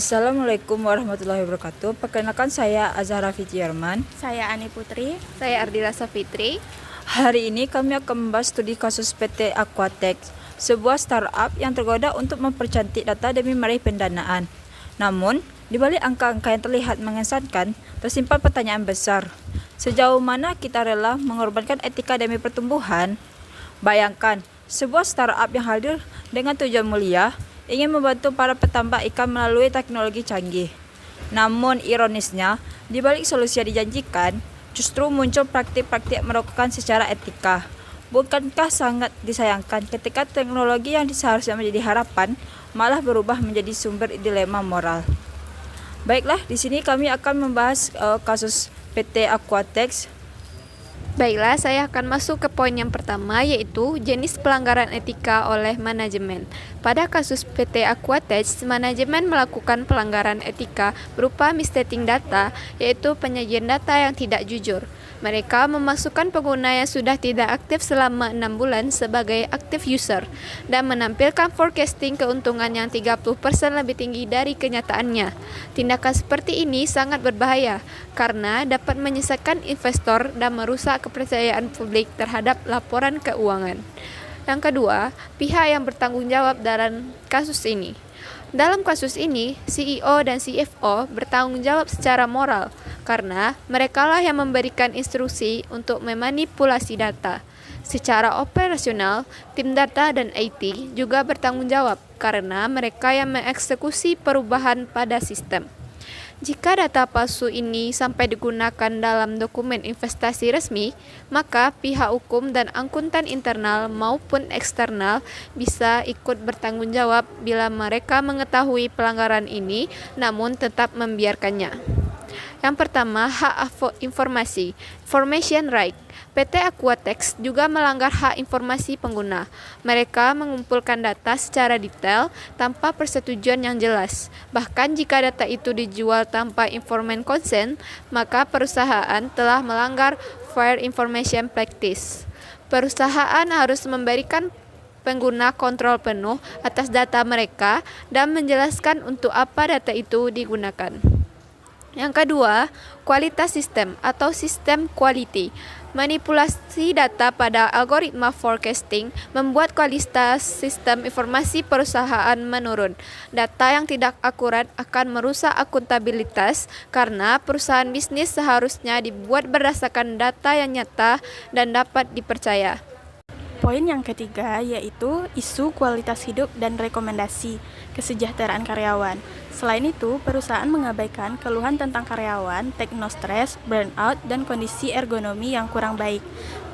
Assalamualaikum warahmatullahi wabarakatuh. Perkenalkan saya Azhara Fitriarman. Saya Ani Putri. Saya Ardila Safitri. Hari ini kami akan membahas studi kasus PT Aquatex, sebuah startup yang tergoda untuk mempercantik data demi meraih pendanaan. Namun, di balik angka-angka yang terlihat mengesankan, tersimpan pertanyaan besar. Sejauh mana kita rela mengorbankan etika demi pertumbuhan? Bayangkan, sebuah startup yang hadir dengan tujuan mulia, ingin membantu para petambak ikan melalui teknologi canggih. Namun ironisnya, di balik solusi yang dijanjikan, justru muncul praktik-praktik merugikan secara etika. Bukankah sangat disayangkan ketika teknologi yang seharusnya menjadi harapan malah berubah menjadi sumber dilema moral? Baiklah, di sini kami akan membahas kasus PT Aquatex. Baiklah, saya akan masuk ke poin yang pertama, yaitu jenis pelanggaran etika oleh manajemen. Pada kasus PT Aquatex, manajemen melakukan pelanggaran etika berupa misleading data, yaitu penyajian data yang tidak jujur. Mereka memasukkan pengguna yang sudah tidak aktif selama 6 bulan sebagai active user dan menampilkan forecasting keuntungan yang 30% lebih tinggi dari kenyataannya. Tindakan seperti ini sangat berbahaya karena dapat menyesatkan investor dan merusak kepercayaan publik terhadap laporan keuangan. Yang kedua, pihak yang bertanggung jawab dalam kasus ini. Dalam kasus ini, CEO dan CFO bertanggung jawab secara moral karena merekalah yang memberikan instruksi untuk memanipulasi data. Secara operasional, tim data dan IT juga bertanggung jawab karena mereka yang mengeksekusi perubahan pada sistem. Jika data palsu ini sampai digunakan dalam dokumen investasi resmi, maka pihak hukum dan akuntan internal maupun eksternal bisa ikut bertanggung jawab bila mereka mengetahui pelanggaran ini namun tetap membiarkannya. Yang pertama, hak informasi, information right. PT Aquatex juga melanggar hak informasi pengguna. Mereka mengumpulkan data secara detail tanpa persetujuan yang jelas. Bahkan jika data itu dijual tanpa informed consent, maka perusahaan telah melanggar Fair Information Practice. Perusahaan harus memberikan pengguna kontrol penuh atas data mereka dan menjelaskan untuk apa data itu digunakan. Yang kedua, kualitas sistem atau sistem quality. Manipulasi data pada algoritma forecasting membuat kualitas sistem informasi perusahaan menurun. Data yang tidak akurat akan merusak akuntabilitas karena perusahaan bisnis seharusnya dibuat berdasarkan data yang nyata dan dapat dipercaya. Poin yang ketiga yaitu isu kualitas hidup dan rekomendasi kesejahteraan karyawan. Selain itu, perusahaan mengabaikan keluhan tentang karyawan, teknostres, burnout, dan kondisi ergonomi yang kurang baik.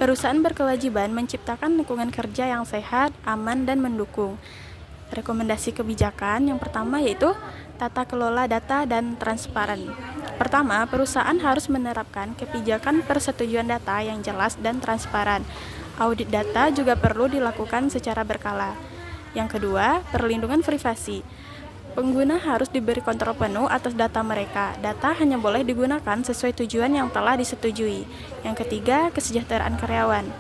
Perusahaan berkewajiban menciptakan lingkungan kerja yang sehat, aman, dan mendukung. Rekomendasi kebijakan yang pertama yaitu tata kelola data dan transparan. Pertama, perusahaan harus menerapkan kebijakan persetujuan data yang jelas dan transparan. Audit data juga perlu dilakukan secara berkala. Yang kedua, perlindungan privasi. Pengguna harus diberi kontrol penuh atas data mereka. Data hanya boleh digunakan sesuai tujuan yang telah disetujui. Yang ketiga, kesejahteraan karyawan.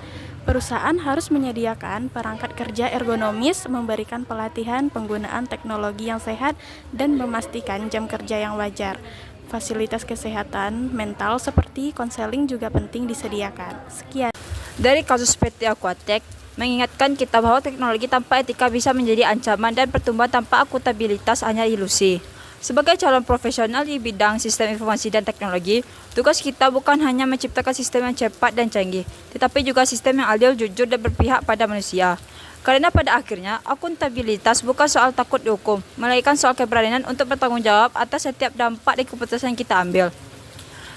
Perusahaan harus menyediakan perangkat kerja ergonomis, memberikan pelatihan penggunaan teknologi yang sehat, dan memastikan jam kerja yang wajar. Fasilitas kesehatan mental seperti konseling juga penting disediakan. Sekian. Dari kasus PT Aquatex, mengingatkan kita bahwa teknologi tanpa etika bisa menjadi ancaman dan pertumbuhan tanpa akuntabilitas hanya ilusi. Sebagai calon profesional di bidang sistem informasi dan teknologi, tugas kita bukan hanya menciptakan sistem yang cepat dan canggih, tetapi juga sistem yang adil, jujur, dan berpihak pada manusia. Karena pada akhirnya, akuntabilitas bukan soal takut dihukum, melainkan soal keberanian untuk bertanggung jawab atas setiap dampak dan keputusan yang kita ambil.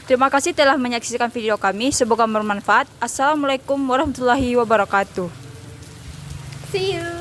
Terima kasih telah menyaksikan video kami, semoga bermanfaat. Assalamualaikum warahmatullahi wabarakatuh. See you!